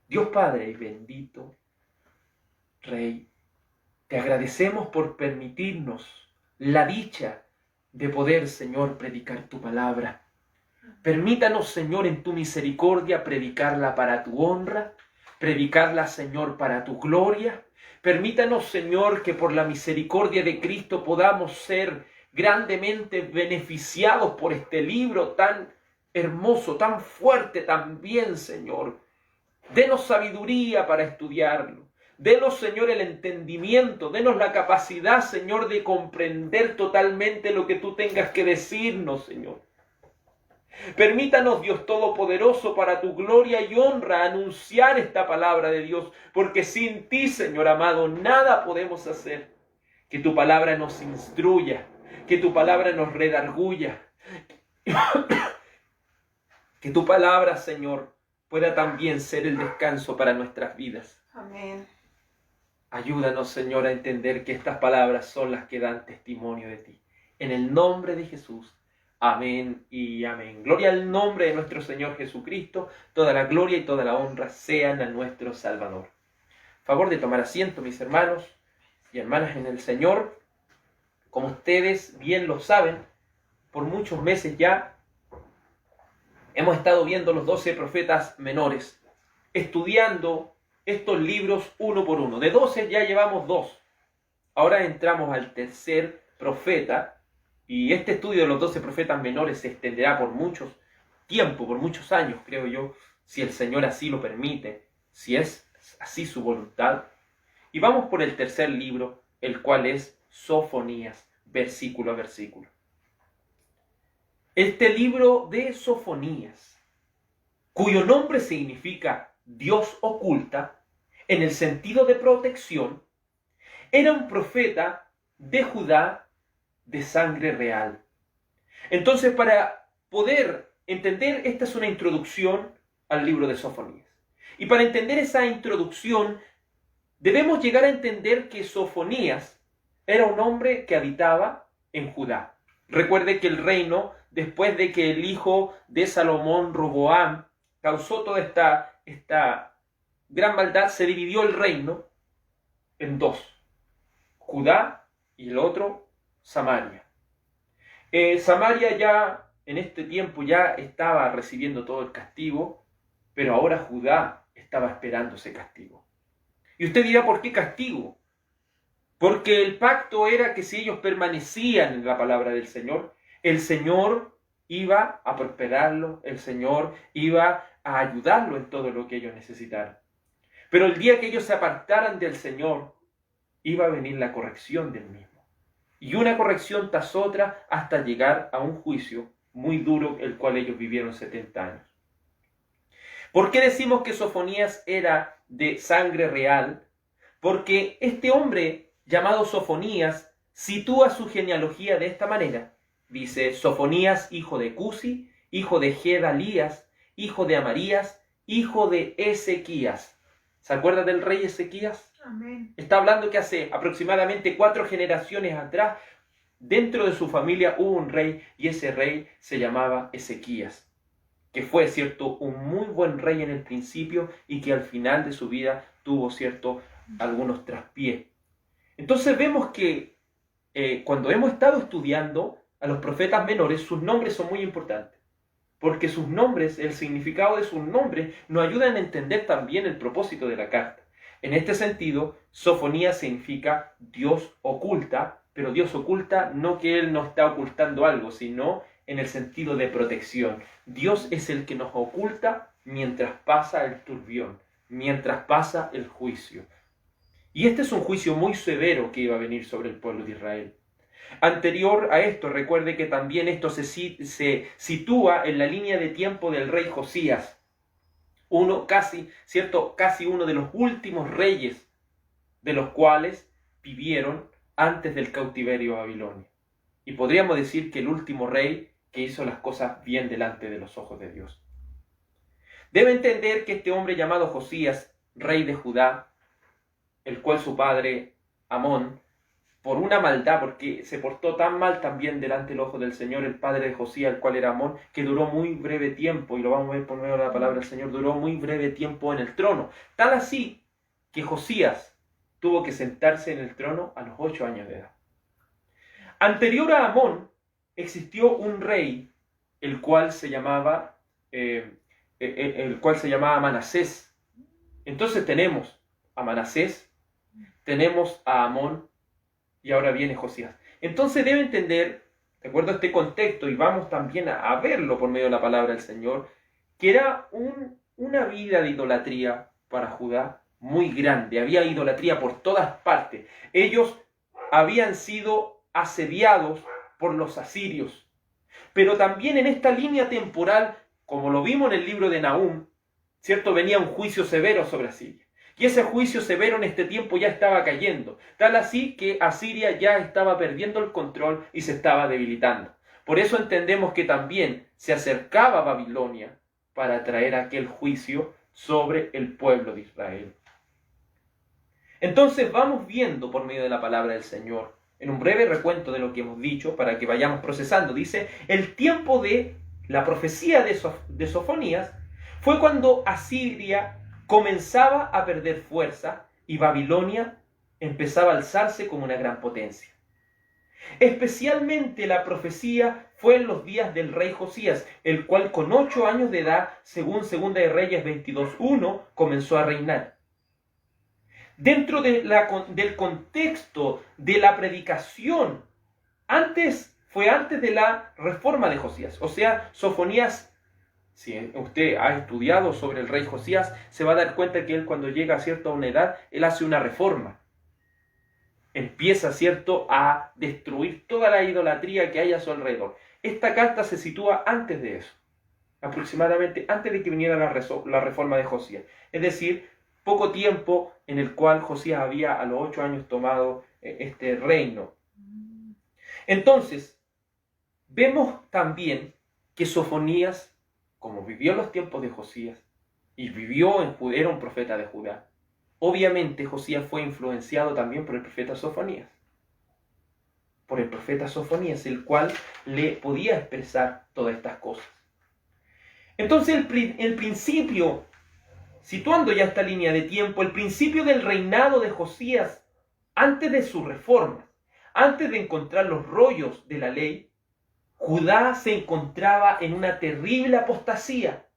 Dios Padre y bendito Rey, te agradecemos por permitirnos la dicha de poder, Señor, predicar tu palabra. Permítanos, Señor, en tu misericordia, predicarla para tu honra, predicarla, Señor, para tu gloria. Permítanos, Señor, que por la misericordia de Cristo podamos ser grandemente beneficiados por este libro tan hermoso, tan fuerte también, Señor. Denos sabiduría para estudiarlo. Denos, Señor, el entendimiento. Denos la capacidad, Señor, de comprender totalmente lo que tú tengas que decirnos, Señor. Permítanos, Dios Todopoderoso, para tu gloria y honra, anunciar esta palabra de Dios, porque sin ti, Señor amado, nada podemos hacer. Que tu palabra nos instruya, que tu palabra nos redarguya, que tu palabra, Señor, pueda también ser el descanso para nuestras vidas. Amén. Ayúdanos, Señor, a entender que estas palabras son las que dan testimonio de ti. En el nombre de Jesús. Amén y amén. Gloria al nombre de nuestro Señor Jesucristo. Toda la gloria y toda la honra sean a nuestro Salvador. Favor de tomar asiento, mis hermanos y hermanas en el Señor. Como ustedes bien lo saben, por muchos meses ya hemos estado viendo los 12 profetas menores, estudiando estos libros uno por uno. De 12 ya llevamos 2. Ahora entramos al tercer profeta. Y este estudio de los 12 profetas menores se extenderá por mucho tiempo, por muchos años, creo yo, si el Señor así lo permite, si es así su voluntad. Y vamos por el tercer libro, el cual es Sofonías, versículo a versículo. Este libro de Sofonías, cuyo nombre significa Dios oculta, en el sentido de protección, era un profeta de Judá de sangre real. Entonces, para poder entender, esta es una introducción al libro de Sofonías. Y para entender esa introducción, debemos llegar a entender que Sofonías era un hombre que habitaba en Judá. Recuerde que el reino, después de que el hijo de Salomón, Roboam, causó toda esta gran maldad, se dividió el reino en 2. Judá y el otro, Samaria. Samaria ya en este tiempo ya estaba recibiendo todo el castigo, pero ahora Judá estaba esperando ese castigo. Y usted dirá, ¿por qué castigo? Porque el pacto era que si ellos permanecían en la palabra del Señor, el Señor iba a prosperarlo, el Señor iba a ayudarlo en todo lo que ellos necesitaran. Pero el día que ellos se apartaran del Señor, iba a venir la corrección del mismo. Y una corrección tras otra hasta llegar a un juicio muy duro, el cual ellos vivieron 70 años. ¿Por qué decimos que Sofonías era de sangre real? Porque este hombre llamado Sofonías sitúa su genealogía de esta manera. Dice: Sofonías, hijo de Cusi, hijo de Gedalías, hijo de Amarías, hijo de Ezequías. ¿Se acuerda del rey Ezequías? Amén. Está hablando que hace aproximadamente 4 generaciones atrás, dentro de su familia hubo un rey, y ese rey se llamaba Ezequías, que fue, cierto, un muy buen rey en el principio y que al final de su vida tuvo, cierto, algunos traspiés. Entonces vemos que cuando hemos estado estudiando a los profetas menores, sus nombres son muy importantes, porque sus nombres, el significado de sus nombres, nos ayudan a entender también el propósito de la carta. En este sentido, Sofonías significa Dios oculta, pero Dios oculta no que Él nos está ocultando algo, sino en el sentido de protección. Dios es el que nos oculta mientras pasa el turbión, mientras pasa el juicio. Y este es un juicio muy severo que iba a venir sobre el pueblo de Israel. Anterior a esto, recuerde que también esto se sitúa en la línea de tiempo del rey Josías, casi uno de los últimos reyes de los cuales vivieron antes del cautiverio babilonio. Y podríamos decir que el último rey que hizo las cosas bien delante de los ojos de Dios. Debe entender que este hombre llamado Josías, rey de Judá, el cual su padre Amón por una maldad, porque se portó tan mal también delante del ojo del Señor, el padre de Josías, el cual era Amón, que duró muy breve tiempo, y lo vamos a ver por medio de la palabra del Señor, duró muy breve tiempo en el trono. Tal así que Josías tuvo que sentarse en el trono a los 8 años de edad. Anterior a Amón existió un rey, el cual se llamaba Manasés. Entonces tenemos a Manasés, tenemos a Amón, y ahora viene Josías. Entonces debe entender, de acuerdo a este contexto, y vamos también a verlo por medio de la palabra del Señor, que era una vida de idolatría para Judá muy grande. Había idolatría por todas partes. Ellos habían sido asediados por los asirios. Pero también en esta línea temporal, como lo vimos en el libro de Nahum, ¿cierto? Venía un juicio severo sobre Asiria. Y ese juicio severo en este tiempo ya estaba cayendo, tal así que Asiria ya estaba perdiendo el control y se estaba debilitando. Por eso entendemos que también se acercaba a Babilonia para traer aquel juicio sobre el pueblo de Israel. Entonces vamos viendo por medio de la palabra del Señor, en un breve recuento de lo que hemos dicho, para que vayamos procesando. Dice, el tiempo de la profecía de Sofonías fue cuando Asiria comenzaba a perder fuerza y Babilonia empezaba a alzarse como una gran potencia. Especialmente la profecía fue en los días del rey Josías, el cual con 8 años de edad, según 2 de Reyes 22:1, comenzó a reinar. Dentro del contexto de la predicación, fue antes de la reforma de Josías. O sea, Sofonías, si usted ha estudiado sobre el rey Josías, se va a dar cuenta que él, cuando llega a cierta edad, él hace una reforma. Empieza, ¿cierto?, a destruir toda la idolatría que hay a su alrededor. Esta carta se sitúa antes de eso, aproximadamente antes de que viniera la reforma de Josías. Es decir, poco tiempo en el cual Josías había a los 8 años tomado este reino. Entonces, vemos también que Sofonías, como vivió en los tiempos de Josías y era un profeta de Judá, obviamente Josías fue influenciado también por el profeta Sofonías. Por el profeta Sofonías, el cual le podía expresar todas estas cosas. Entonces el principio, situando ya esta línea de tiempo, el principio del reinado de Josías, antes de su reforma, antes de encontrar los rollos de la ley, Judá se encontraba en una terrible apostasía.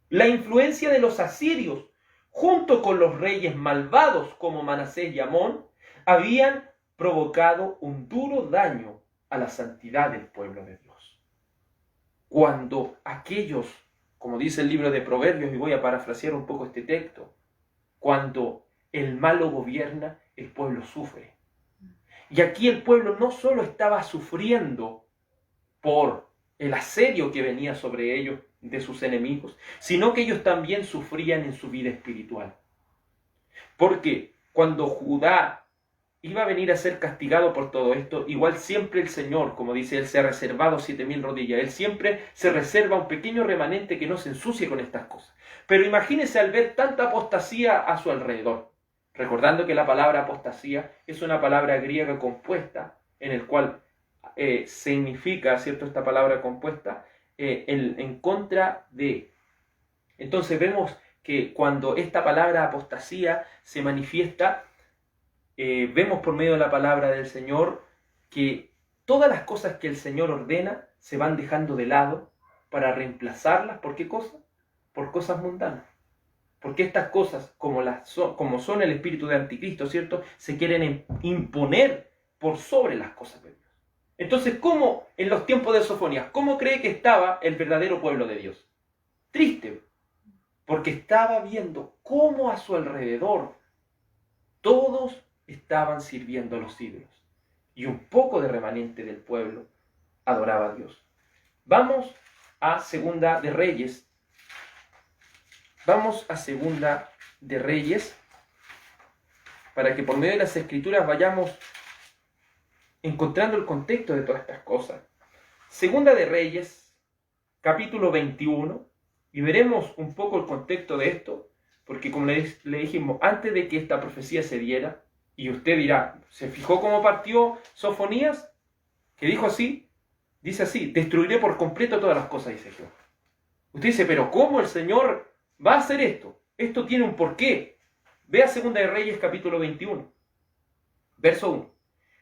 La influencia de los asirios, junto con los reyes malvados como Manasés y Amón, habían provocado un duro daño a la santidad del pueblo de Dios. Cuando aquellos, como dice el libro de Proverbios, y voy a parafrasear un poco este texto, cuando el malo gobierna, el pueblo sufre. Y aquí el pueblo no solo estaba sufriendo por el asedio que venía sobre ellos de sus enemigos, sino que ellos también sufrían en su vida espiritual. Porque cuando Judá iba a venir a ser castigado por todo esto, igual siempre el Señor, como dice, Él se ha reservado 7,000 rodillas. Él siempre se reserva un pequeño remanente que no se ensucie con estas cosas. Pero imagínense al ver tanta apostasía a su alrededor. Recordando que la palabra apostasía es una palabra griega compuesta, en el cual significa, ¿cierto?, esta palabra compuesta, en contra de. Entonces vemos que cuando esta palabra apostasía se manifiesta, vemos por medio de la palabra del Señor que todas las cosas que el Señor ordena se van dejando de lado para reemplazarlas. ¿Por qué cosa? Por cosas mundanas. Porque estas cosas, como son el espíritu de anticristo, ¿cierto?, se quieren imponer por sobre las cosas de Dios. Entonces, ¿cómo en los tiempos de Sofonías, cómo cree que estaba el verdadero pueblo de Dios? Triste, porque estaba viendo cómo a su alrededor todos estaban sirviendo a los ídolos y un poco de remanente del pueblo adoraba a Dios. Vamos a Segunda de Reyes. Vamos a Segunda de Reyes para que por medio de las Escrituras vayamos encontrando el contexto de todas estas cosas. Segunda de Reyes, capítulo 21, y veremos un poco el contexto de esto, porque como le dijimos, antes de que esta profecía se diera, Y usted dirá, ¿se fijó cómo partió Sofonías? Que dijo así, dice así, destruiré por completo todas las cosas, dice Jehová. Usted dice, pero ¿cómo el Señor va a hacer esto? Esto tiene un porqué. Vea 2 de Reyes capítulo 21, verso 1.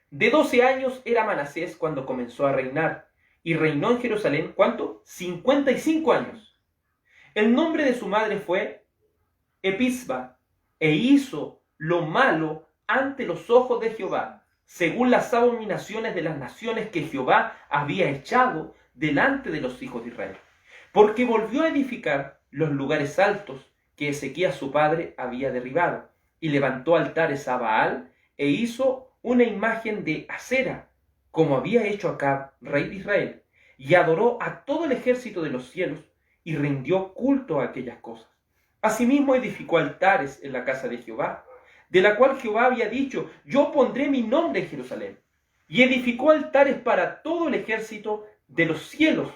De 12 años era Manasés cuando comenzó a reinar, y reinó en Jerusalén, ¿cuánto? 55 años. El nombre de su madre fue Episba, e hizo lo malo ante los ojos de Jehová, según las abominaciones de las naciones que Jehová había echado delante de los hijos de Israel. Porque volvió a edificar los lugares altos que Ezequías su padre había derribado, y levantó altares a Baal, e hizo una imagen de Acera, como había hecho Acab, rey de Israel, y adoró a todo el ejército de los cielos, y rindió culto a aquellas cosas. Asimismo edificó altares en la casa de Jehová, de la cual Jehová había dicho, yo pondré mi nombre en Jerusalén, y edificó altares para todo el ejército de los cielos,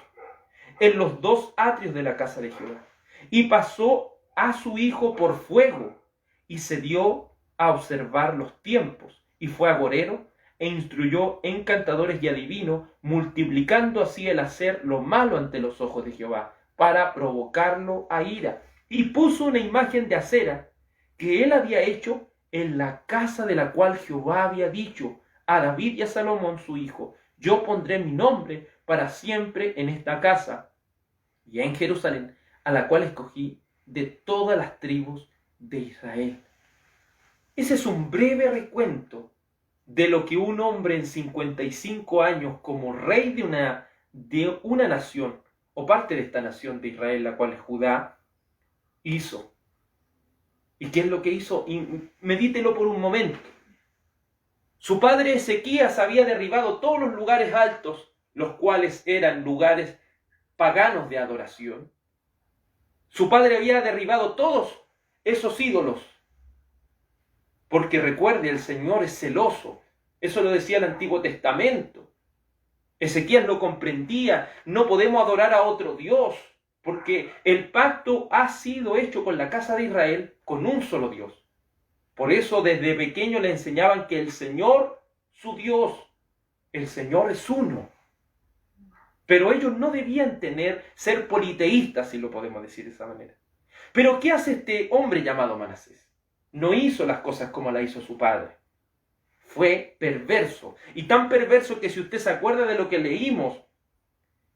en los 2 atrios de la casa de Jehová, y pasó a su hijo por fuego, y se dio a observar los tiempos, y fue agorero, e instruyó encantadores y adivinos, multiplicando así el hacer lo malo ante los ojos de Jehová, para provocarlo a ira. Y puso una imagen de Acera, que él había hecho en la casa de la cual Jehová había dicho a David y a Salomón su hijo, yo pondré mi nombre para siempre en esta casa y en Jerusalén, a la cual escogí de todas las tribus de Israel. Ese es un breve recuento de lo que un hombre en 55 años como rey de una nación, o parte de esta nación de Israel, la cual es Judá, hizo. ¿Y qué es lo que hizo? Y medítelo por un momento. Su padre Ezequías había derribado todos los lugares altos, los cuales eran lugares paganos de adoración. Su padre había derribado todos esos ídolos. Porque recuerde, el Señor es celoso. Eso lo decía el Antiguo Testamento. Ezequías lo comprendía. No podemos adorar a otro Dios, porque el pacto ha sido hecho con la casa de Israel con un solo Dios. Por eso desde pequeño le enseñaban que el Señor, su Dios, el Señor es uno. Pero ellos no debían ser politeístas, si lo podemos decir de esa manera. Pero ¿qué hace este hombre llamado Manasés? No hizo las cosas como la hizo su padre. Fue perverso. Y tan perverso que si usted se acuerda de lo que leímos,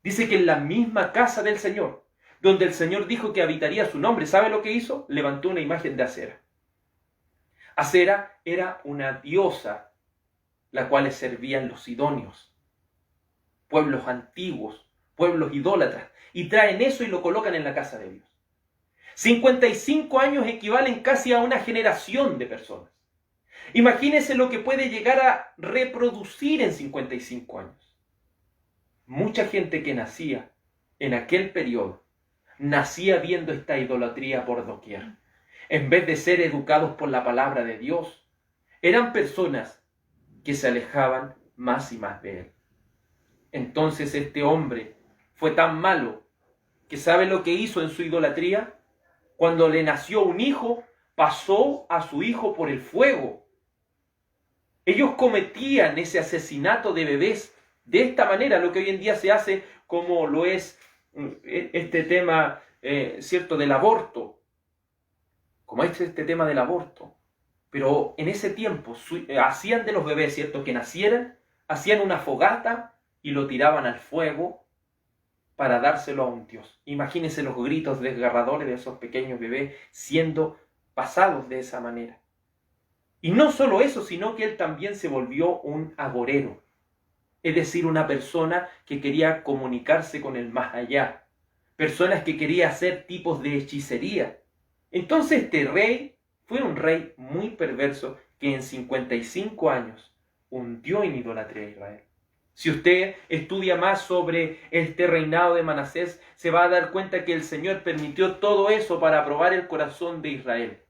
dice que en la misma casa del Señor, donde el Señor dijo que habitaría su nombre, ¿sabe lo que hizo? Levantó una imagen de Acera. Acera era una diosa, la cual servían los sidonios, pueblos antiguos, pueblos idólatras, y traen eso y lo colocan en la casa de Dios. 55 años equivalen casi a una generación de personas. Imagínense lo que puede llegar a reproducir en 55 años. Mucha gente que nacía en aquel periodo, nacía viendo esta idolatría por doquier. En vez de ser educados por la palabra de Dios, eran personas que se alejaban más y más de él. Entonces este hombre fue tan malo que ¿sabe lo que hizo en su idolatría? Cuando le nació un hijo, pasó a su hijo por el fuego. Ellos cometían ese asesinato de bebés de esta manera, lo que hoy en día se hace como lo es este tema, ¿cierto?, del aborto. Como es este tema del aborto. Pero en ese tiempo hacían de los bebés, ¿cierto?, que nacieran, hacían una fogata y lo tiraban al fuego para dárselo a un dios. Imagínense los gritos desgarradores de esos pequeños bebés siendo pasados de esa manera. Y no solo eso, sino que él también se volvió un agorero. Es decir, una persona que quería comunicarse con el más allá. Personas que quería hacer tipos de hechicería. Entonces este rey fue un rey muy perverso que en 55 años hundió en idolatría a Israel. Si usted estudia más sobre este reinado de Manasés, se va a dar cuenta que el Señor permitió todo eso para probar el corazón de Israel.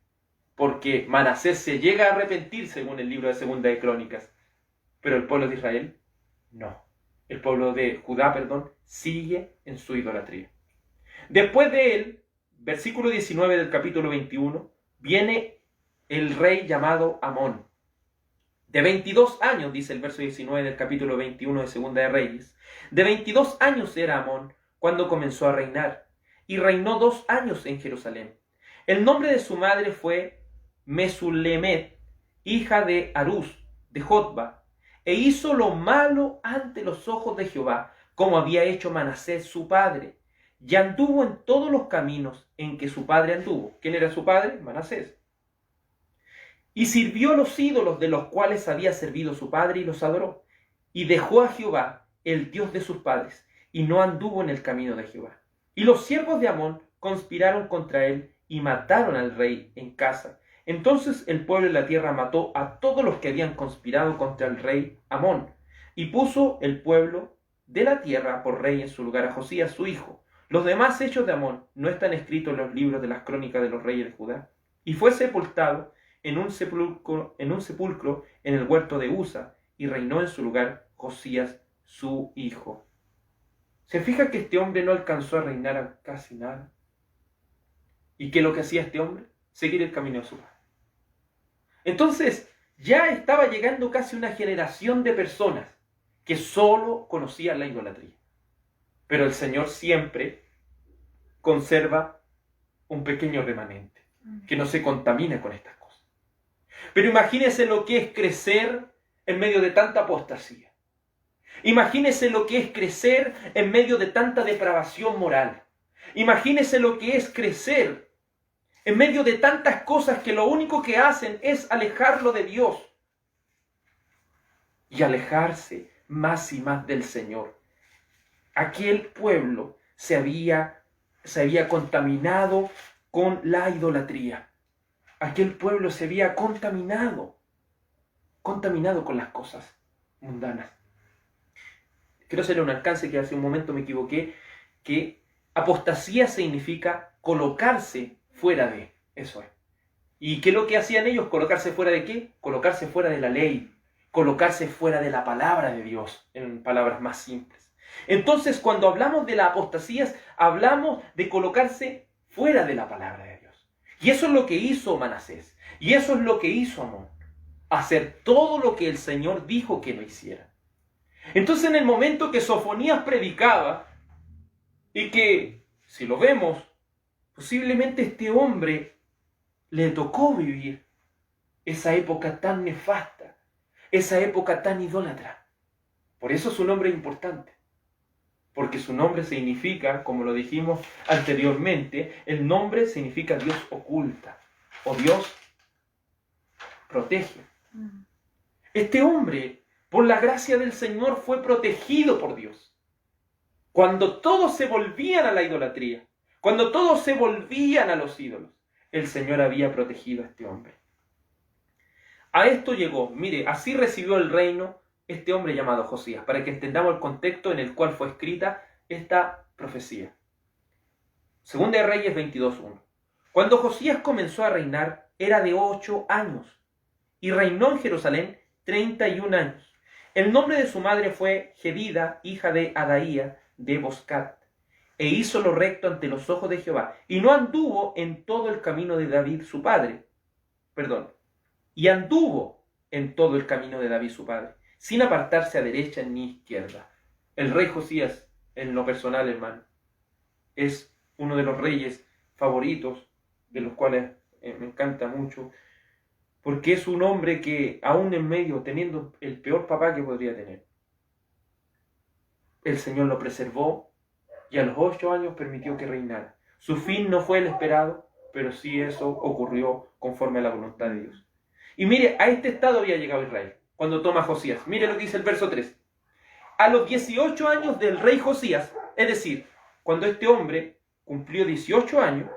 Porque Manasés se llega a arrepentir según el libro de Segunda de Crónicas. Pero el pueblo de Israel, no. El pueblo de Judá, sigue en su idolatría. Después de él, versículo 19 del capítulo 21, viene el rey llamado Amón. De 22 años, dice el verso 19 del capítulo 21 de Segunda de Reyes, de 22 años era Amón cuando comenzó a reinar, y reinó 2 años en Jerusalén. El nombre de su madre fue Mesulemet, hija de Harús, de Jotba, e hizo lo malo ante los ojos de Jehová, como había hecho Manasés su padre, y anduvo en todos los caminos en que su padre anduvo. ¿Quién era su padre? Manasés. Y sirvió a los ídolos de los cuales había servido su padre y los adoró. Y dejó a Jehová, el Dios de sus padres, y no anduvo en el camino de Jehová. Y los siervos de Amón conspiraron contra él y mataron al rey en casa. Entonces el pueblo de la tierra mató a todos los que habían conspirado contra el rey Amón. Y puso el pueblo de la tierra por rey en su lugar a Josías su hijo. Los demás hechos de Amón no están escritos en los libros de las crónicas de los reyes de Judá. Y fue sepultado en un sepulcro en el huerto de Uza, y reinó en su lugar Josías su hijo. ¿Se fija que este hombre no alcanzó a reinar a casi nada? ¿Y qué es lo que hacía este hombre? Seguir el camino de su padre. Entonces, ya estaba llegando casi una generación de personas que solo conocían la idolatría. Pero el Señor siempre conserva un pequeño remanente que no se contamina con estas cosas. Pero imagínese lo que es crecer en medio de tanta apostasía. Imagínese lo que es crecer en medio de tanta depravación moral. Imagínese lo que es crecer en medio de tantas cosas que lo único que hacen es alejarlo de Dios y alejarse más y más del Señor. Aquel pueblo se había contaminado con la idolatría. Aquel pueblo se había contaminado con las cosas mundanas. Quiero hacerle un alcance que hace un momento me equivoqué, que apostasía significa colocarse fuera de, eso es. ¿Y qué es lo que hacían ellos? ¿Colocarse fuera de qué? Colocarse fuera de la ley, colocarse fuera de la palabra de Dios, en palabras más simples. Entonces, cuando hablamos de la apostasía, hablamos de colocarse fuera de la palabra de Dios. Y eso es lo que hizo Manasés, y eso es lo que hizo Amón, hacer todo lo que el Señor dijo que no hiciera. Entonces, en el momento que Sofonías predicaba, y que, si lo vemos, posiblemente este hombre le tocó vivir esa época tan nefasta, esa época tan idólatra. Por eso su nombre es importante, porque su nombre significa, como lo dijimos anteriormente, el nombre significa Dios oculta, o Dios protege. Este hombre, por la gracia del Señor, fue protegido por Dios. Cuando todos se volvían a la idolatría, cuando todos se volvían a los ídolos, el Señor había protegido a este hombre. A esto llegó, mire, así recibió el reino este hombre llamado Josías, para que entendamos el contexto en el cual fue escrita esta profecía. Segunda de Reyes 22:1. Cuando Josías comenzó a reinar, era de 8 años, y reinó en Jerusalén 31 años. El nombre de su madre fue Jedida, hija de Adaía, de Boscat, e hizo lo recto ante los ojos de Jehová, y no anduvo en todo el camino de David su padre. Y anduvo en todo el camino de David su padre, sin apartarse a derecha ni izquierda. El rey Josías, en lo personal, hermano, es uno de los reyes favoritos, de los cuales me encanta mucho, porque es un hombre que, aún en medio, teniendo el peor papá que podría tener, el Señor lo preservó y a los 8 años permitió que reinara. Su fin no fue el esperado, pero sí eso ocurrió conforme a la voluntad de Dios. Y mire, a este estado había llegado Israel cuando toma Josías. Mire lo que dice el verso 3. A los 18 años del rey Josías, es decir, cuando este hombre cumplió 18 años,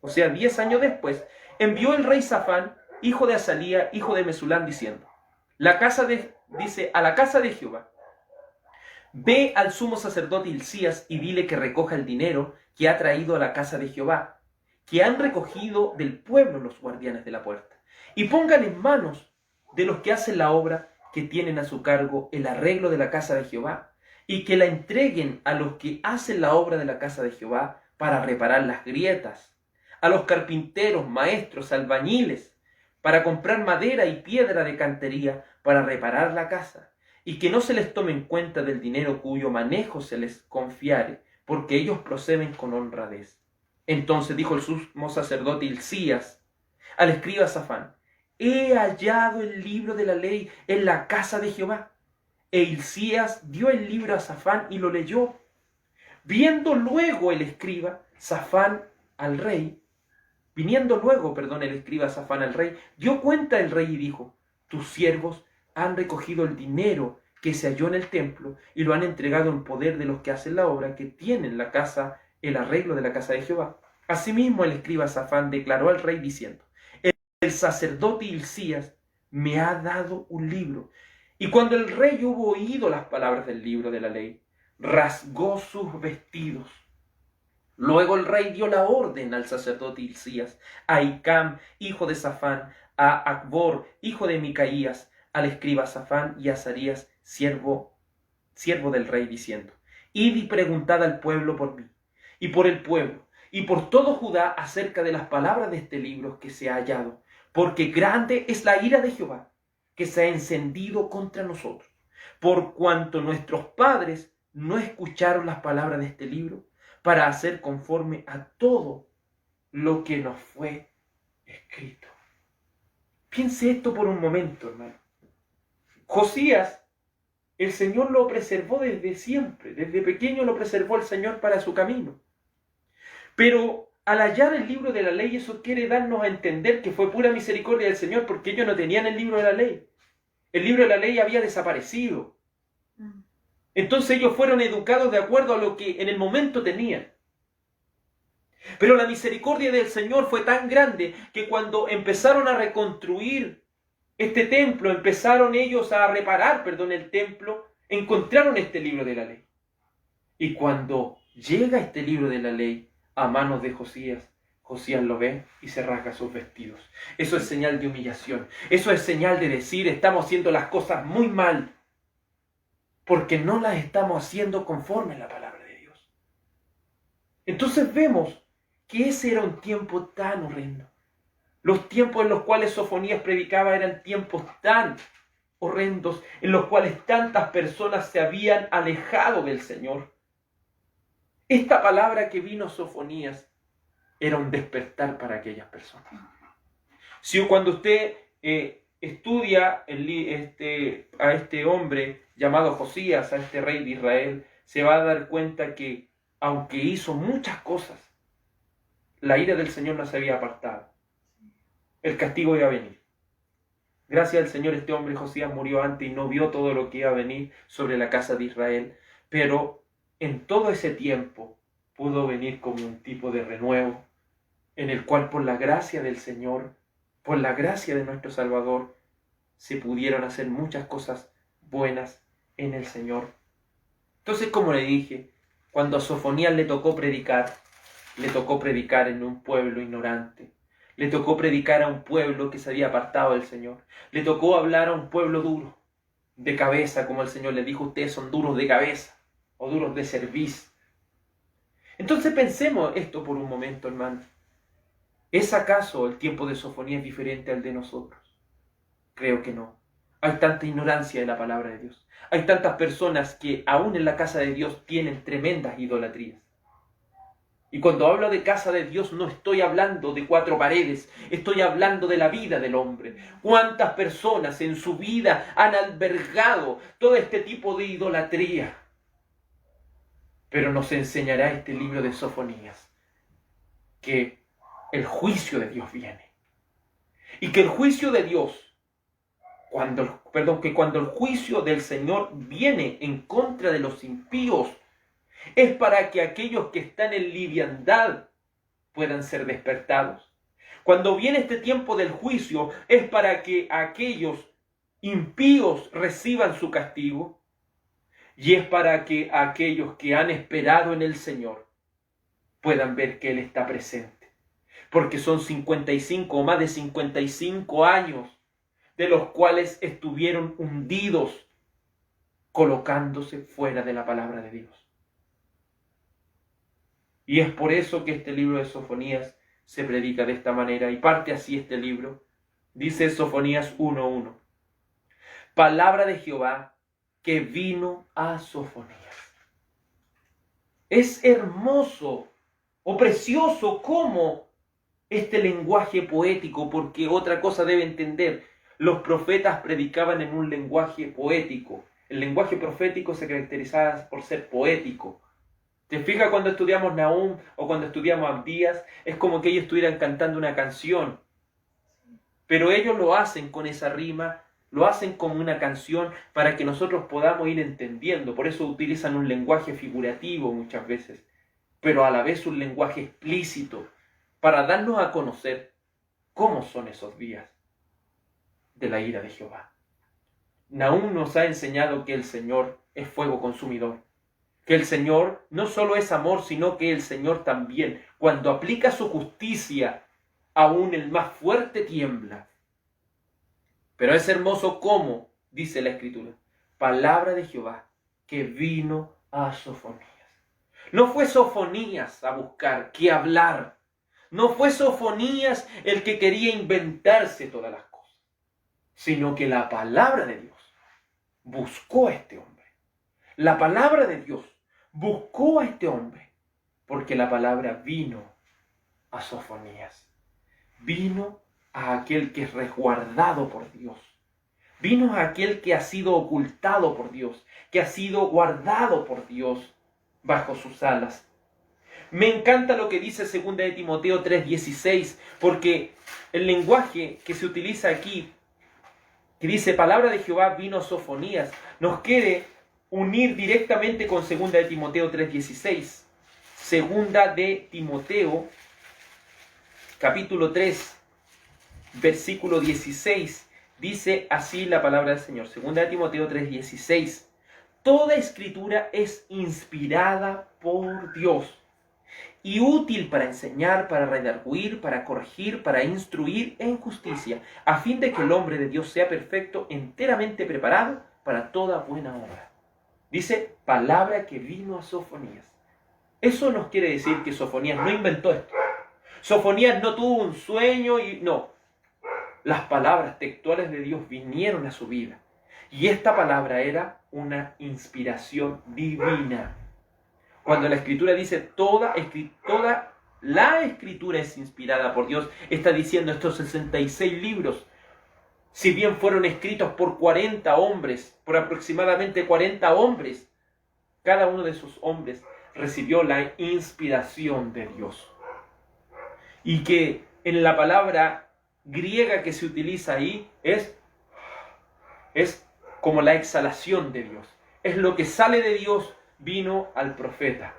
o sea, 10 años después, envió el rey Safán, hijo de Azalía, hijo de Mesulán, diciendo, dice, a la casa de Jehová, ve al sumo sacerdote Hilcías y dile que recoja el dinero que ha traído a la casa de Jehová, que han recogido del pueblo los guardianes de la puerta, y pongan en manos de los que hacen la obra que tienen a su cargo el arreglo de la casa de Jehová, y que la entreguen a los que hacen la obra de la casa de Jehová para reparar las grietas, a los carpinteros, maestros, albañiles, para comprar madera y piedra de cantería para reparar la casa, y que no se les tome en cuenta del dinero cuyo manejo se les confiare, porque ellos proceden con honradez. Entonces dijo el sumo sacerdote Hilcías al escriba Safán: he hallado el libro de la ley en la casa de Jehová. E Hilcías dio el libro a Safán y lo leyó. Viendo luego el escriba Safán al rey, Viniendo luego, el escriba Safán al rey, dio cuenta el rey y dijo: tus siervos han recogido el dinero que se halló en el templo y lo han entregado en poder de los que hacen la obra, que tienen la casa, el arreglo de la casa de Jehová. Asimismo el escriba Safán declaró al rey diciendo: el sacerdote Hilcías me ha dado un libro. Y cuando el rey hubo oído las palabras del libro de la ley, rasgó sus vestidos. Luego el rey dio la orden al sacerdote Hilcías, a Hicam, hijo de Safán, a Acbor, hijo de Micaías, al escriba Safán y a Azarías, siervo del rey, diciendo: id y preguntad al pueblo por mí, y por el pueblo, y por todo Judá acerca de las palabras de este libro que se ha hallado, porque grande es la ira de Jehová, que se ha encendido contra nosotros, por cuanto nuestros padres no escucharon las palabras de este libro, para hacer conforme a todo lo que nos fue escrito. Piense esto por un momento, hermano. Josías, el Señor lo preservó desde siempre, desde pequeño lo preservó el Señor para su camino. Pero al hallar el libro de la ley, eso quiere darnos a entender que fue pura misericordia del Señor, porque ellos no tenían el libro de la ley. El libro de la ley había desaparecido. Entonces ellos fueron educados de acuerdo a lo que en el momento tenían. Pero la misericordia del Señor fue tan grande que cuando empezaron a reconstruir este templo, empezaron ellos a reparar, el templo, encontraron este libro de la ley. Y cuando llega este libro de la ley a manos de Josías, Josías lo ve y se rasga sus vestidos. Eso es señal de humillación. Eso es señal de decir: estamos haciendo las cosas muy mal, porque no las estamos haciendo conforme a la palabra de Dios. Entonces vemos que ese era un tiempo tan horrendo. Los tiempos en los cuales Sofonías predicaba eran tiempos tan horrendos, en los cuales tantas personas se habían alejado del Señor. Esta palabra que vino Sofonías era un despertar para aquellas personas. Si cuando usted estudia a este hombre llamado Josías, a este rey de Israel, se va a dar cuenta que, aunque hizo muchas cosas, la ira del Señor no se había apartado. El castigo iba a venir. Gracias al Señor, este hombre Josías murió antes y no vio todo lo que iba a venir sobre la casa de Israel, pero en todo ese tiempo pudo venir como un tipo de renuevo, en el cual por la gracia del Señor, por la gracia de nuestro Salvador, se pudieron hacer muchas cosas buenas en el Señor. Entonces, como le dije, cuando a Sofonías le tocó predicar en un pueblo ignorante. Le tocó predicar a un pueblo que se había apartado del Señor. Le tocó hablar a un pueblo duro, de cabeza, como el Señor le dijo: ustedes son duros de cabeza, o duros de cerviz. Entonces pensemos esto por un momento, hermano. ¿Es acaso el tiempo de Sofonías diferente al de nosotros? Creo que no. Hay tanta ignorancia de la palabra de Dios. Hay tantas personas que aún en la casa de Dios tienen tremendas idolatrías. Y cuando hablo de casa de Dios no estoy hablando de cuatro paredes, estoy hablando de la vida del hombre. ¿Cuántas personas en su vida han albergado todo este tipo de idolatría? Pero nos enseñará este libro de Sofonías que el juicio de Dios viene. Y que el juicio de Dios, cuando el juicio del Señor viene en contra de los impíos, es para que aquellos que están en liviandad puedan ser despertados. Cuando viene este tiempo del juicio, es para que aquellos impíos reciban su castigo, y es para que aquellos que han esperado en el Señor puedan ver que Él está presente. Porque son 55 o más de 55 años de los cuales estuvieron hundidos, colocándose fuera de la palabra de Dios. Y es por eso que este libro de Sofonías se predica de esta manera, y parte así este libro, Dice Sofonías 1:1. Palabra de Jehová que vino a Sofonías. Es hermoso o precioso como este lenguaje poético, porque otra cosa debe entender, los profetas predicaban en un lenguaje poético. El lenguaje profético se caracterizaba por ser poético. ¿Te fijas cuando estudiamos Nahum o cuando estudiamos Abdías? Es como que ellos estuvieran cantando una canción. Pero ellos lo hacen con esa rima, lo hacen como una canción para que nosotros podamos ir entendiendo. Por eso utilizan un lenguaje figurativo muchas veces, pero a la vez un lenguaje explícito, para darnos a conocer cómo son esos días de la ira de Jehová. Nahum nos ha enseñado que el Señor es fuego consumidor, que el Señor no solo es amor, sino que el Señor también, cuando aplica su justicia, aún el más fuerte tiembla. Pero es hermoso cómo, dice la Escritura, palabra de Jehová que vino a Sofonías. No fue Sofonías a buscar qué hablar. No fue Sofonías el que quería inventarse todas las cosas, sino que la palabra de Dios buscó a este hombre. La palabra de Dios buscó a este hombre, porque la palabra vino a Sofonías. Vino a aquel que es resguardado por Dios. Vino a aquel que ha sido ocultado por Dios, que ha sido guardado por Dios bajo sus alas. Me encanta lo que dice 2 de Timoteo 3:16, porque el lenguaje que se utiliza aquí, que dice palabra de Jehová vino a Sofonías, nos quiere unir directamente con 2 de Timoteo 3:16. 2 de Timoteo, capítulo 3, versículo 16, dice así la palabra del Señor. 2 de Timoteo 3:16. Toda escritura es inspirada por Dios y útil para enseñar, para redarguir, para corregir, para instruir en justicia, a fin de que el hombre de Dios sea perfecto, enteramente preparado para toda buena obra. Dice, palabra que vino a Sofonías. Eso nos quiere decir que Sofonías no inventó esto. Sofonías no tuvo un sueño y no. Las palabras textuales de Dios vinieron a su vida. Y esta palabra era una inspiración divina. Cuando la Escritura dice toda la Escritura es inspirada por Dios, está diciendo estos 66 libros, si bien fueron escritos por 40 hombres, por aproximadamente 40 hombres, cada uno de esos hombres recibió la inspiración de Dios. Y que en la palabra griega que se utiliza ahí es como la exhalación de Dios. Es lo que sale de Dios, vino al profeta.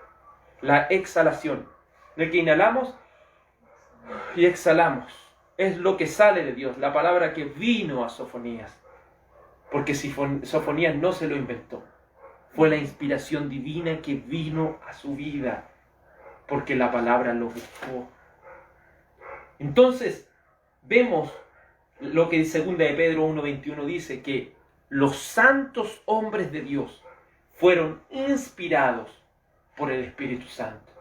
La exhalación. De que inhalamos y exhalamos. Es lo que sale de Dios. La palabra que vino a Sofonías. Porque Sofonías no se lo inventó. Fue la inspiración divina que vino a su vida. Porque la palabra lo buscó. Entonces, vemos lo que 2 de Pedro 1:21 dice, que los santos hombres de Dios fueron inspirados por el Espíritu Santo.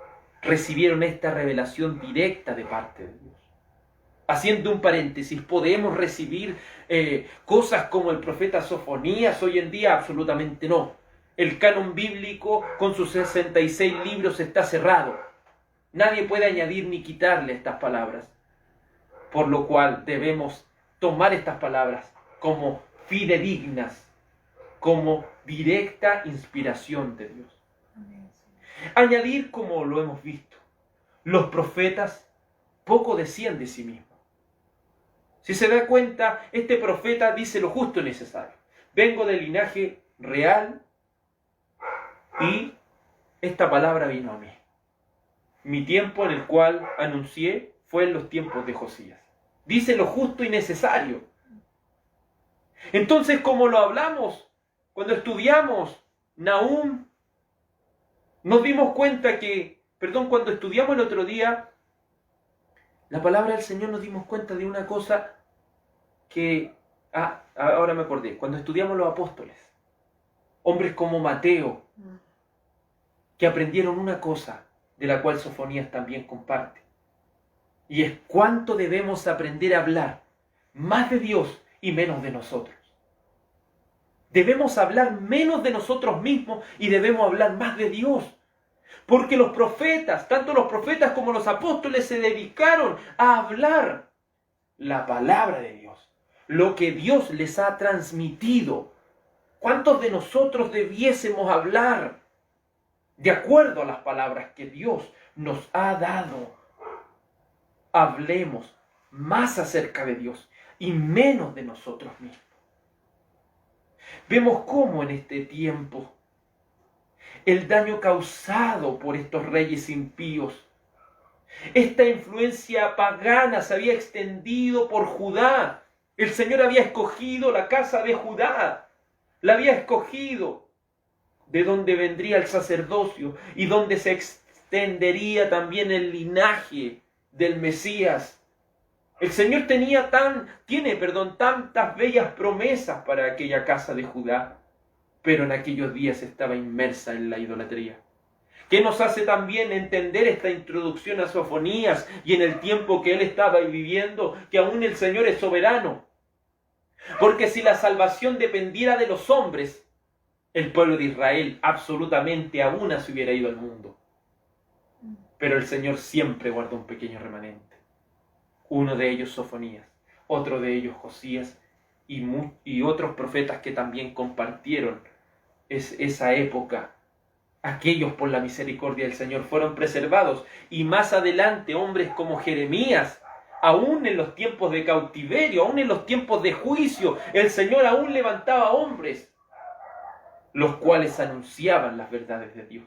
Recibieron esta revelación directa de parte de Dios. Haciendo un paréntesis, ¿podemos recibir cosas como el profeta Sofonías hoy en día? Absolutamente no. El canon bíblico con sus 66 libros está cerrado. Nadie puede añadir ni quitarle estas palabras. Por lo cual debemos tomar estas palabras como fidedignas, como directa inspiración de Dios. Añadir, como lo hemos visto, los profetas poco decían de sí mismos. Si se da cuenta, este profeta dice lo justo y necesario. Vengo del linaje real y esta palabra vino a mí. Mi tiempo en el cual anuncié fue en los tiempos de Josías. Dice lo justo y necesario. Entonces, como lo hablamos, cuando estudiamos Nahum, nos dimos cuenta que, cuando estudiamos el otro día, la palabra del Señor nos dimos cuenta de una cosa que, ahora me acordé, cuando estudiamos los apóstoles, hombres como Mateo, que aprendieron una cosa de la cual Sofonías también comparte, y es cuánto debemos aprender a hablar más de Dios y menos de nosotros. Debemos hablar menos de nosotros mismos y debemos hablar más de Dios. Porque los profetas, tanto los profetas como los apóstoles, se dedicaron a hablar la palabra de Dios, lo que Dios les ha transmitido. ¿Cuántos de nosotros debiésemos hablar de acuerdo a las palabras que Dios nos ha dado? Hablemos más acerca de Dios y menos de nosotros mismos. Vemos cómo en este tiempo el daño causado por estos reyes impíos, esta influencia pagana se había extendido por Judá. El Señor había escogido la casa de Judá, la había escogido de donde vendría el sacerdocio y donde se extendería también el linaje del Mesías. El Señor tiene tantas bellas promesas para aquella casa de Judá, pero en aquellos días estaba inmersa en la idolatría. ¿Qué nos hace también entender esta introducción a Sofonías y en el tiempo que él estaba viviendo, que aún el Señor es soberano? Porque si la salvación dependiera de los hombres, el pueblo de Israel absolutamente a una se hubiera ido al mundo. Pero el Señor siempre guardó un pequeño remanente. Uno de ellos Sofonías, otro de ellos Josías y otros profetas que también compartieron esa época. Aquellos por la misericordia del Señor fueron preservados, y más adelante hombres como Jeremías, aún en los tiempos de cautiverio, aún en los tiempos de juicio, el Señor aún levantaba hombres, los cuales anunciaban las verdades de Dios.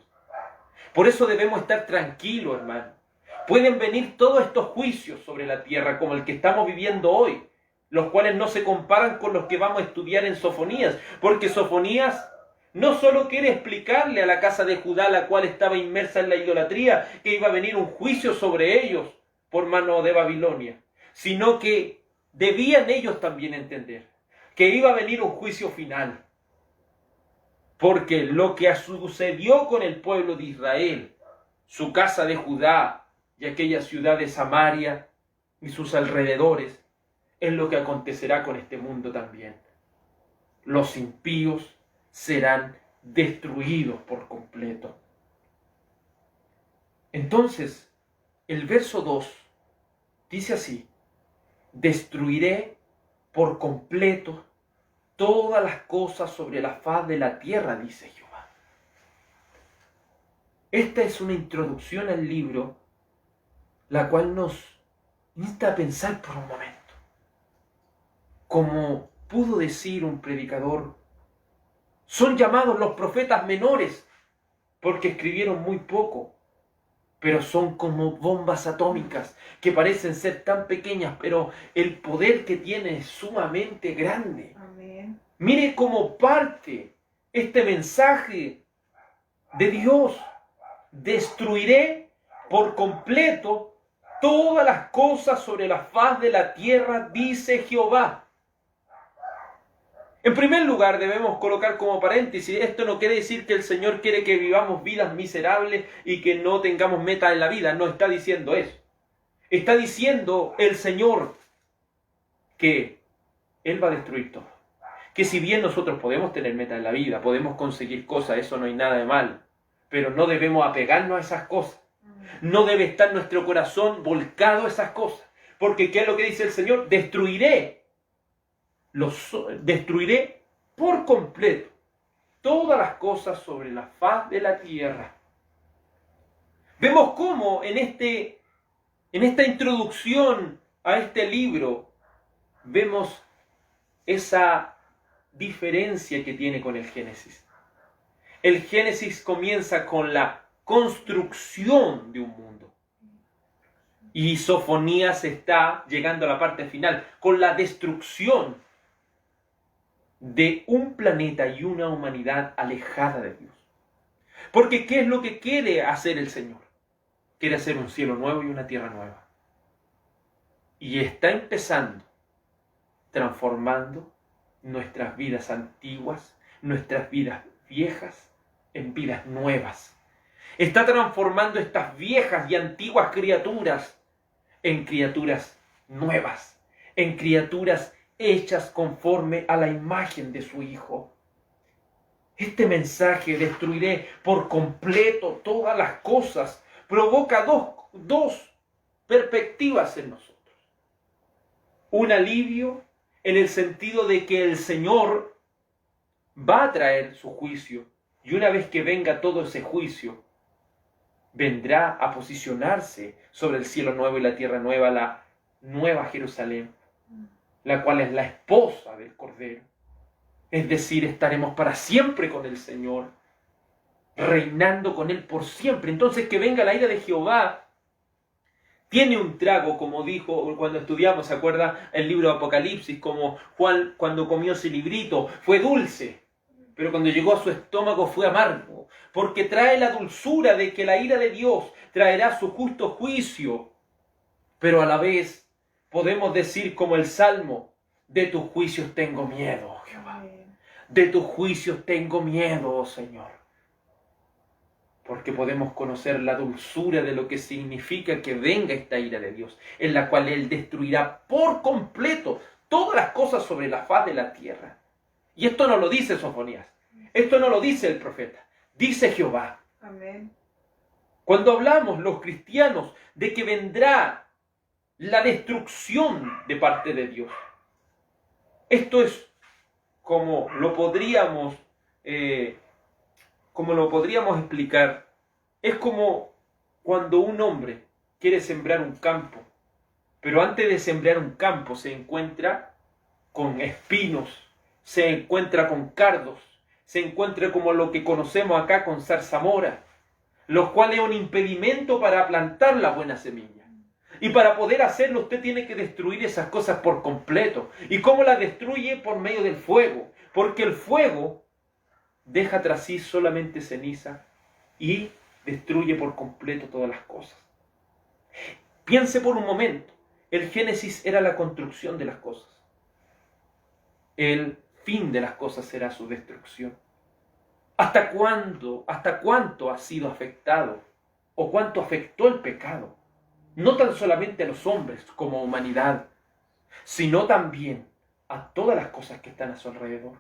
Por eso debemos estar tranquilos, hermano. Pueden venir todos estos juicios sobre la tierra, como el que estamos viviendo hoy, los cuales no se comparan con los que vamos a estudiar en Sofonías, porque Sofonías no solo quiere explicarle a la casa de Judá, la cual estaba inmersa en la idolatría, que iba a venir un juicio sobre ellos por mano de Babilonia, sino que debían ellos también entender que iba a venir un juicio final. Porque lo que sucedió con el pueblo de Israel, su casa de Judá y aquella ciudad de Samaria y sus alrededores, es lo que acontecerá con este mundo también. Los impíos serán destruidos por completo. Entonces, el verso 2 dice así: destruiré por completo todas las cosas sobre la faz de la tierra, dice Jehová. Esta es una introducción al libro, la cual nos insta a pensar por un momento. Como pudo decir un predicador, son llamados los profetas menores porque escribieron muy poco, pero son como bombas atómicas que parecen ser tan pequeñas, pero el poder que tienen es sumamente grande. Amén. Mire cómo parte este mensaje de Dios: destruiré por completo todas las cosas sobre la faz de la tierra, dice Jehová. En primer lugar, debemos colocar como paréntesis, esto no quiere decir que el Señor quiere que vivamos vidas miserables y que no tengamos meta en la vida. No está diciendo eso. Está diciendo el Señor que Él va a destruir todo. Que si bien nosotros podemos tener meta en la vida, podemos conseguir cosas, eso no hay nada de mal, pero no debemos apegarnos a esas cosas. No debe estar nuestro corazón volcado a esas cosas. Porque ¿qué es lo que dice el Señor? Destruiré por completo todas las cosas sobre la faz de la tierra. Vemos cómo en esta introducción a este libro vemos esa diferencia que tiene con el Génesis. El Génesis comienza con la construcción de un mundo. Y Sofonías está llegando a la parte final, con la destrucción de un planeta y una humanidad alejada de Dios. Porque ¿qué es lo que quiere hacer el Señor? Quiere hacer un cielo nuevo y una tierra nueva. Y está empezando, transformando nuestras vidas antiguas, nuestras vidas viejas, en vidas nuevas. Está transformando estas viejas y antiguas criaturas en criaturas nuevas, en criaturas hechas conforme a la imagen de su Hijo. Este mensaje, destruiré por completo todas las cosas, provoca dos perspectivas en nosotros. Un alivio en el sentido de que el Señor va a traer su juicio, y una vez que venga todo ese juicio, vendrá a posicionarse sobre el cielo nuevo y la tierra nueva, la nueva Jerusalén, la cual es la esposa del Cordero. Es decir, estaremos para siempre con el Señor, reinando con Él por siempre. Entonces, que venga la ira de Jehová tiene un trago, como dijo cuando estudiamos, ¿se acuerda? El libro de Apocalipsis, como Juan cuando comió ese librito, fue dulce, pero cuando llegó a su estómago fue amargo, porque trae la dulzura de que la ira de Dios traerá su justo juicio, pero a la vez podemos decir como el Salmo, de tus juicios tengo miedo, Jehová, de tus juicios tengo miedo, oh Señor. Porque podemos conocer la dulzura de lo que significa que venga esta ira de Dios, en la cual Él destruirá por completo todas las cosas sobre la faz de la tierra. Y esto no lo dice Sofonías, esto no lo dice el profeta, dice Jehová. Amén. Cuando hablamos los cristianos de que vendrá la destrucción de parte de Dios, esto es como lo podríamos explicar, es como cuando un hombre quiere sembrar un campo, pero antes de sembrar un campo se encuentra con espinos, se encuentra con cardos, se encuentra como lo que conocemos acá con zarzamora, lo cual es un impedimento para plantar la buena semilla. Y para poder hacerlo usted tiene que destruir esas cosas por completo. ¿Y cómo las destruye? Por medio del fuego, porque el fuego deja tras sí solamente ceniza y destruye por completo todas las cosas. Piense por un momento, el Génesis era la construcción de las cosas. El fin de las cosas será su destrucción. ¿Hasta cuánto ha sido afectado o cuánto afectó el pecado? No tan solamente a los hombres como humanidad, sino también a todas las cosas que están a su alrededor.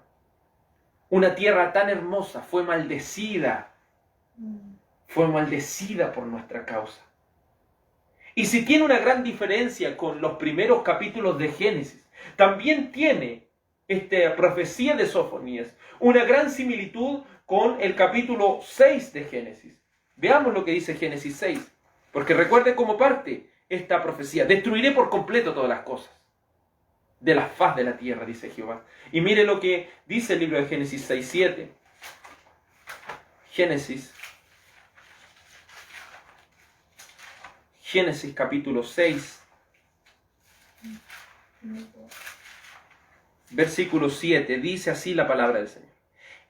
Una tierra tan hermosa fue maldecida por nuestra causa. Y si tiene una gran diferencia con los primeros capítulos de Génesis, también tiene esta profecía de Sofonías una gran similitud con el capítulo 6 de Génesis. Veamos lo que dice Génesis 6, porque recuerde cómo parte esta profecía. Destruiré por completo todas las cosas de la faz de la tierra, dice Jehová. Y mire lo que dice el libro de Génesis 6:7. Génesis capítulo 6, versículo 7, dice así la palabra del Señor.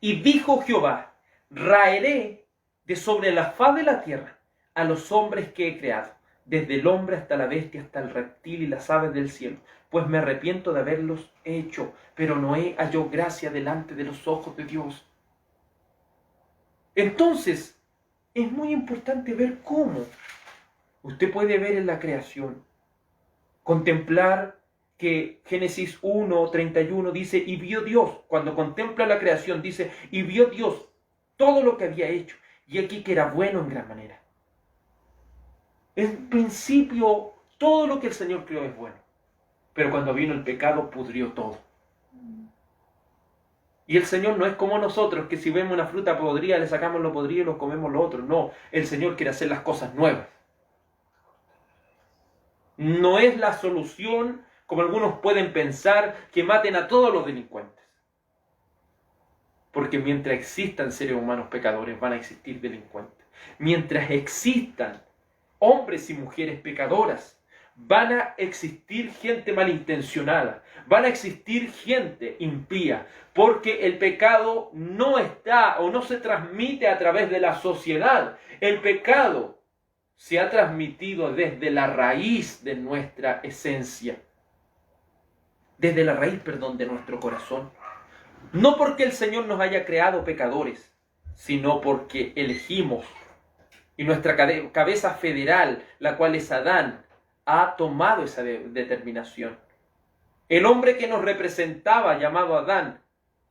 Y dijo Jehová, raeré de sobre la faz de la tierra a los hombres que he creado, desde el hombre hasta la bestia, hasta el reptil y las aves del cielo, pues me arrepiento de haberlos hecho, pero Noé halló gracia delante de los ojos de Dios. Entonces, es muy importante ver cómo usted puede ver en la creación, contemplar que Génesis 1:31 dice, y vio Dios, cuando contempla la creación, dice, y vio Dios todo lo que había hecho, y aquí que era bueno en gran manera. En principio, todo lo que el Señor creó es bueno, pero cuando vino el pecado, pudrió todo. Y el Señor no es como nosotros, que si vemos una fruta podrida, le sacamos lo podrido y nos comemos lo otro. No, el Señor quiere hacer las cosas nuevas. No es la solución, como algunos pueden pensar, que maten a todos los delincuentes. Porque mientras existan seres humanos pecadores, van a existir delincuentes. Mientras existan hombres y mujeres pecadoras, van a existir gente malintencionada, van a existir gente impía, porque el pecado no está o no se transmite a través de la sociedad. El pecado se ha transmitido desde la raíz de nuestra esencia, desde la raíz, de nuestro corazón. No porque el Señor nos haya creado pecadores, sino porque elegimos, y nuestra cabeza federal, la cual es Adán, ha tomado esa determinación. El hombre que nos representaba, llamado Adán,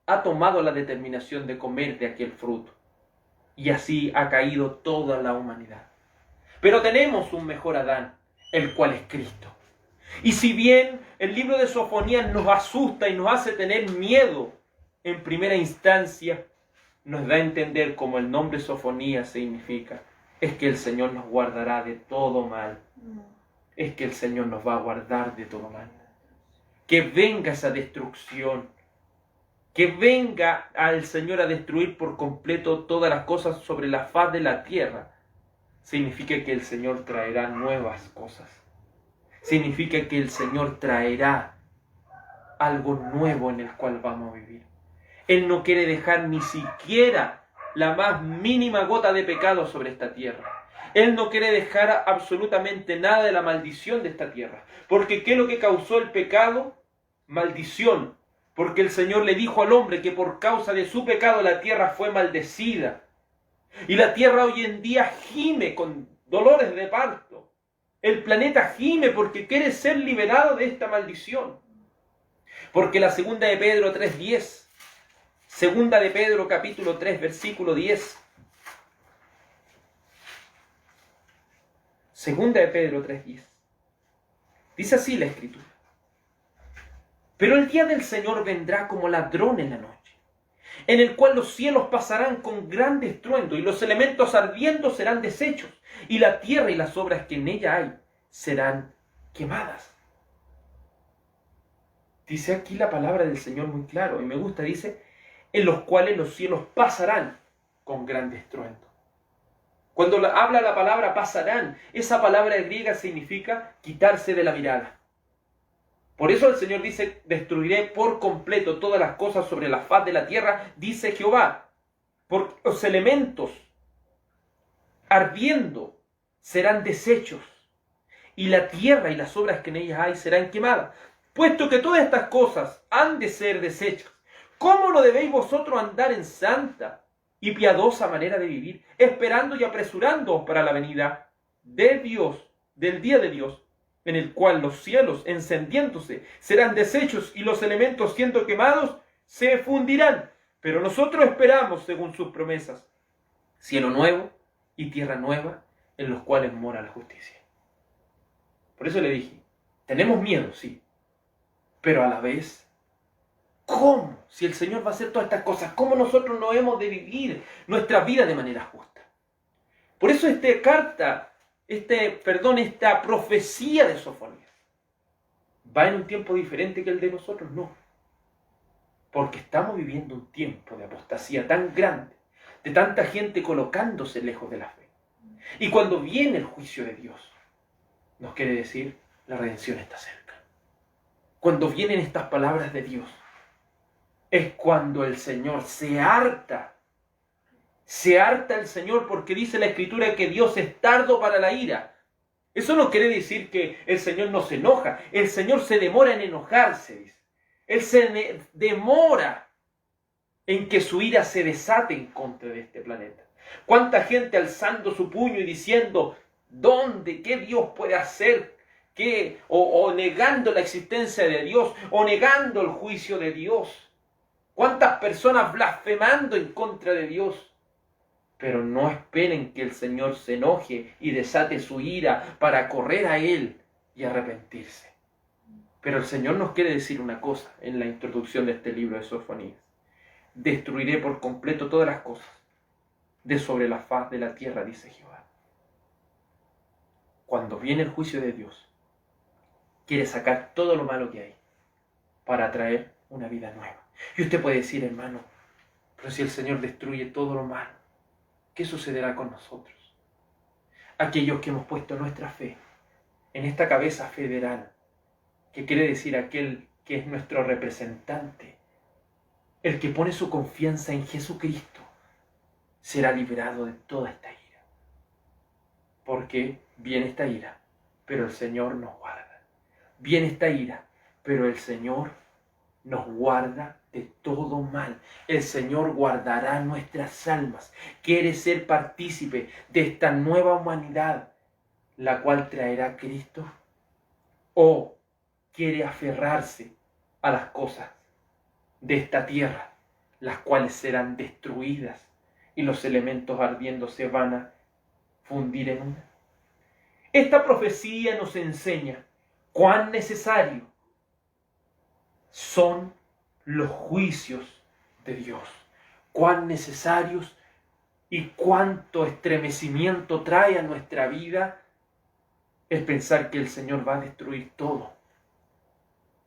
ha tomado la determinación de comer de aquel fruto. Y así ha caído toda la humanidad. Pero tenemos un mejor Adán, el cual es Cristo. Y si bien el libro de Sofonías nos asusta y nos hace tener miedo en primera instancia, nos da a entender como el nombre Sofonías significa, es que el Señor nos guardará de todo mal. Es que el Señor nos va a guardar de todo mal. Que venga esa destrucción, que venga al Señor a destruir por completo todas las cosas sobre la faz de la tierra, significa que el Señor traerá nuevas cosas. Significa que el Señor traerá algo nuevo en el cual vamos a vivir. Él no quiere dejar ni siquiera la más mínima gota de pecado sobre esta tierra. Él no quiere dejar absolutamente nada de la maldición de esta tierra. Porque ¿qué es lo que causó el pecado? Maldición. Porque el Señor le dijo al hombre que por causa de su pecado la tierra fue maldecida. Y la tierra hoy en día gime con dolores de parto. El planeta gime porque quiere ser liberado de esta maldición. Porque la segunda de Pedro 3:10, segunda de Pedro capítulo 3 versículo 10, segunda de Pedro 3:10, dice así la Escritura: pero el día del Señor vendrá como ladrón en la noche, en el cual los cielos pasarán con gran estruendo, y los elementos ardiendo serán deshechos, y la tierra y las obras que en ella hay serán quemadas. Dice aquí la palabra del Señor muy claro, y me gusta, dice, en los cuales los cielos pasarán con gran estruendo. Cuando habla la palabra pasarán, esa palabra griega significa quitarse de la mirada. Por eso el Señor dice, destruiré por completo todas las cosas sobre la faz de la tierra, dice Jehová, porque los elementos ardiendo serán deshechos, y la tierra y las obras que en ellas hay serán quemadas. Puesto que todas estas cosas han de ser deshechas, ¿cómo no debéis vosotros andar en santa y piadosa manera de vivir, esperando y apresurándoos para la venida de Dios, del día de Dios, en el cual los cielos, encendiéndose, serán deshechos y los elementos, siendo quemados, se fundirán? Pero nosotros esperamos, según sus promesas, cielo nuevo y tierra nueva, en los cuales mora la justicia. Por eso le dije, tenemos miedo, sí, pero a la vez, ¿cómo? Si el Señor va a hacer todas estas cosas, ¿cómo nosotros no hemos de vivir nuestra vida de manera justa? Por eso esta profecía de Sofonías va en un tiempo diferente que el de nosotros, no. Porque estamos viviendo un tiempo de apostasía tan grande, de tanta gente colocándose lejos de la fe. Y cuando viene el juicio de Dios, nos quiere decir, la redención está cerca. Cuando vienen estas palabras de Dios, es cuando el Señor se harta. Se harta el Señor porque dice la Escritura que Dios es tardo para la ira. Eso no quiere decir que el Señor no se enoja. El Señor se demora en enojarse, dice. Él se demora en que su ira se desate en contra de este planeta. ¿Cuánta gente alzando su puño y diciendo, ¿dónde? ¿Qué Dios puede hacer? ¿Qué? O negando la existencia de Dios, o negando el juicio de Dios. ¿Cuántas personas blasfemando en contra de Dios? Pero no esperen que el Señor se enoje y desate su ira para correr a Él y arrepentirse. Pero el Señor nos quiere decir una cosa en la introducción de este libro de Sofonías. Destruiré por completo todas las cosas de sobre la faz de la tierra, dice Jehová. Cuando viene el juicio de Dios, quiere sacar todo lo malo que hay para traer una vida nueva. Y usted puede decir, hermano, pero si el Señor destruye todo lo malo, ¿qué sucederá con nosotros? Aquellos que hemos puesto nuestra fe en esta cabeza federal, que quiere decir aquel que es nuestro representante, el que pone su confianza en Jesucristo, será liberado de toda esta ira. Porque viene esta ira, pero el Señor nos guarda. Viene esta ira, pero el Señor nos guarda de todo mal. El Señor guardará nuestras almas. Quiere ser partícipe de esta nueva humanidad, la cual traerá Cristo. O quiere aferrarse a las cosas de esta tierra, las cuales serán destruidas y los elementos ardiendo se van a fundir en una. Esta profecía nos enseña cuán necesario son los juicios de Dios, cuán necesarios y cuánto estremecimiento trae a nuestra vida el pensar que el Señor va a destruir todo.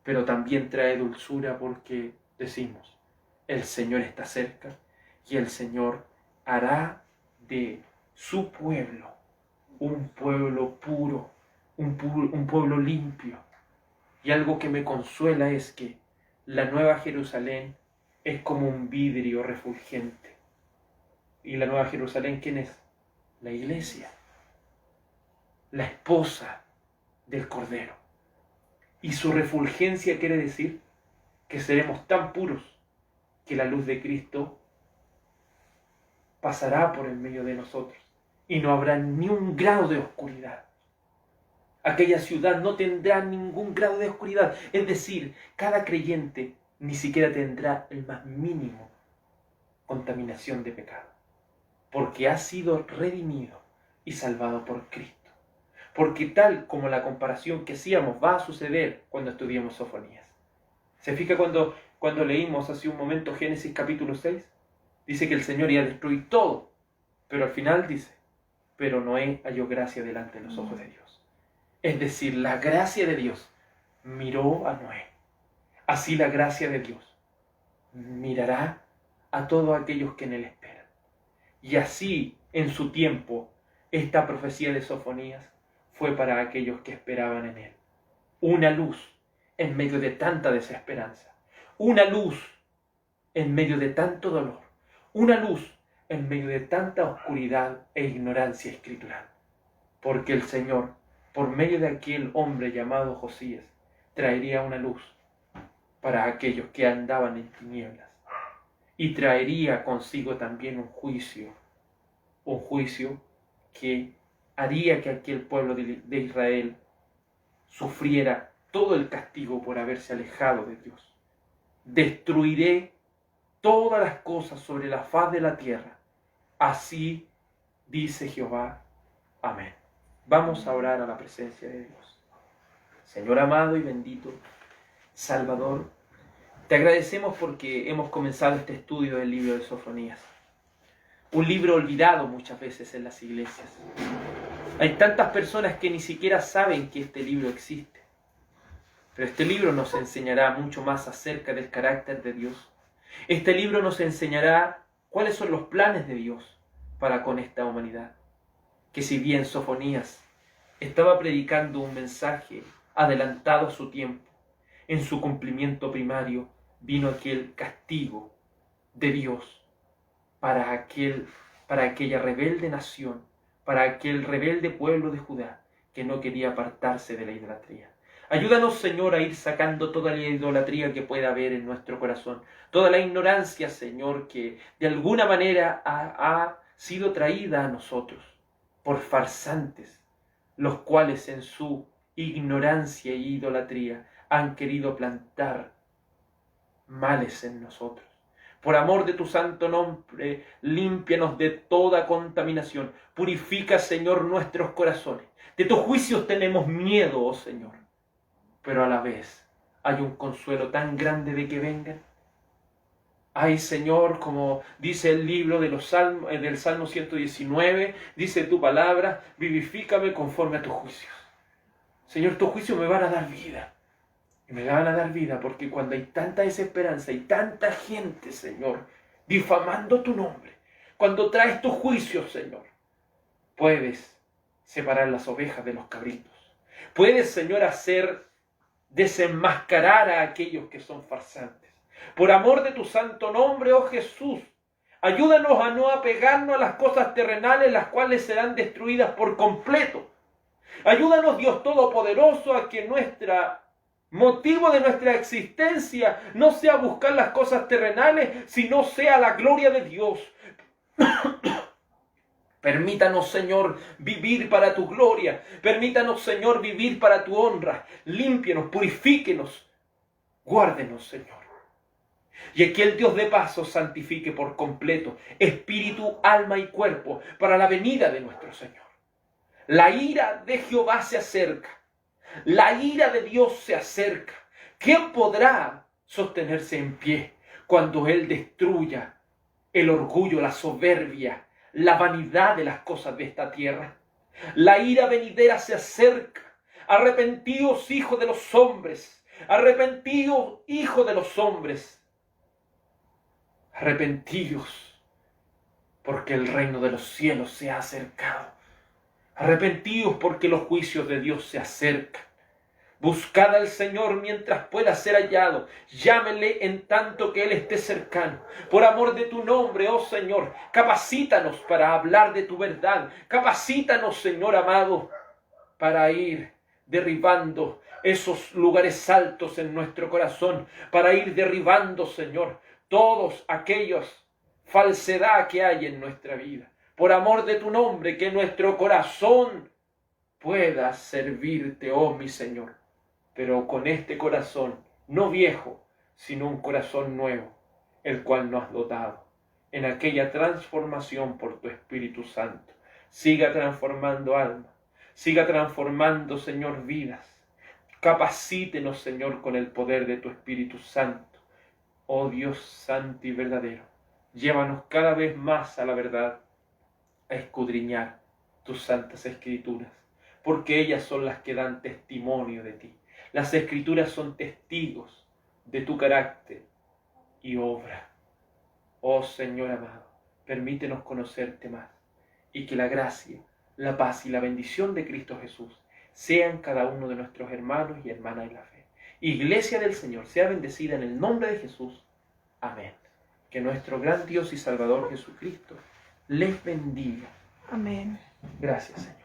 Pero también trae dulzura porque decimos, el Señor está cerca y el Señor hará de su pueblo un pueblo puro, un pueblo limpio. Y algo que me consuela es que la Nueva Jerusalén es como un vidrio refulgente. ¿Y la Nueva Jerusalén quién es? La iglesia, la esposa del Cordero. Y su refulgencia quiere decir que seremos tan puros que la luz de Cristo pasará por en medio de nosotros y no habrá ni un grado de oscuridad. Aquella ciudad no tendrá ningún grado de oscuridad. Es decir, cada creyente ni siquiera tendrá el más mínimo contaminación de pecado, porque ha sido redimido y salvado por Cristo. Porque tal como la comparación que hacíamos va a suceder cuando estudiemos Sofonías. ¿Se fija cuando leímos hace un momento Génesis capítulo 6? Dice que el Señor iba a destruir todo, pero al final dice, pero Noé halló gracia delante de los ojos de Dios. Es decir, la gracia de Dios miró a Noé. Así la gracia de Dios mirará a todos aquellos que en él esperan. Y así, en su tiempo, esta profecía de Sofonías fue para aquellos que esperaban en él. Una luz en medio de tanta desesperanza. Una luz en medio de tanto dolor. Una luz en medio de tanta oscuridad e ignorancia escritural. Porque el Señor, por medio de aquel hombre llamado Josías, traería una luz para aquellos que andaban en tinieblas. Y traería consigo también un juicio que haría que aquel pueblo de Israel sufriera todo el castigo por haberse alejado de Dios. Destruiré todas las cosas sobre la faz de la tierra. Así dice Jehová. Amén. Vamos a orar a la presencia de Dios. Señor amado y bendito, Salvador, te agradecemos porque hemos comenzado este estudio del libro de Sofonías. Un libro olvidado muchas veces en las iglesias. Hay tantas personas que ni siquiera saben que este libro existe. Pero este libro nos enseñará mucho más acerca del carácter de Dios. Este libro nos enseñará cuáles son los planes de Dios para con esta humanidad. Que si bien Sofonías estaba predicando un mensaje adelantado a su tiempo, en su cumplimiento primario vino aquel castigo de Dios para aquella rebelde nación, para aquel rebelde pueblo de Judá que no quería apartarse de la idolatría. Ayúdanos, Señor, a ir sacando toda la idolatría que pueda haber en nuestro corazón, toda la ignorancia, Señor, que de alguna manera ha sido traída a nosotros por farsantes, los cuales en su ignorancia e idolatría han querido plantar males en nosotros. Por amor de tu santo nombre, límpianos de toda contaminación. Purifica, Señor, nuestros corazones. De tus juicios tenemos miedo, oh Señor. Pero a la vez hay un consuelo tan grande de que vengan. Ay, Señor, como dice el libro de los Salmos, del Salmo 119, dice tu palabra, vivifícame conforme a tus juicios. Señor, tus juicios me van a dar vida. Y me van a dar vida porque cuando hay tanta desesperanza y tanta gente, Señor, difamando tu nombre, cuando traes tus juicios, Señor, puedes separar las ovejas de los cabritos. Puedes, Señor, desenmascarar a aquellos que son farsantes. Por amor de tu santo nombre, oh Jesús, ayúdanos a no apegarnos a las cosas terrenales, las cuales serán destruidas por completo. Ayúdanos, Dios Todopoderoso, a que motivo de nuestra existencia no sea buscar las cosas terrenales, sino sea la gloria de Dios. Permítanos, Señor, vivir para tu gloria. Permítanos, Señor, vivir para tu honra. Límpienos, purifíquenos. Guárdenos, Señor. Y que el Dios de paz os santifique por completo, espíritu, alma y cuerpo, para la venida de nuestro Señor. La ira de Jehová se acerca. La ira de Dios se acerca. ¿Quién podrá sostenerse en pie cuando Él destruya el orgullo, la soberbia, la vanidad de las cosas de esta tierra? La ira venidera se acerca. Arrepentíos, hijos de los hombres. Arrepentíos, hijos de los hombres. Arrepentíos, porque el reino de los cielos se ha acercado. Arrepentíos, porque los juicios de Dios se acercan. Buscad al Señor mientras pueda ser hallado. Llámenle en tanto que Él esté cercano. Por amor de tu nombre, oh Señor, capacítanos para hablar de tu verdad. Capacítanos, Señor amado, para ir derribando esos lugares altos en nuestro corazón. Para ir derribando, Señor, todos aquellos falsedad que hay en nuestra vida. Por amor de tu nombre, que nuestro corazón pueda servirte, oh mi Señor. Pero con este corazón, no viejo, sino un corazón nuevo, el cual nos has dotado, en aquella transformación por tu Espíritu Santo. Siga transformando almas, siga transformando, Señor, vidas. Capacítenos, Señor, con el poder de tu Espíritu Santo. Oh Dios santo y verdadero, llévanos cada vez más a la verdad, a escudriñar tus santas escrituras, porque ellas son las que dan testimonio de ti. Las escrituras son testigos de tu carácter y obra. Oh Señor amado, permítenos conocerte más y que la gracia, la paz y la bendición de Cristo Jesús sean cada uno de nuestros hermanos y hermanas en la fe. Iglesia del Señor, sea bendecida en el nombre de Jesús. Amén. Que nuestro gran Dios y Salvador Jesucristo les bendiga. Amén. Gracias, Señor.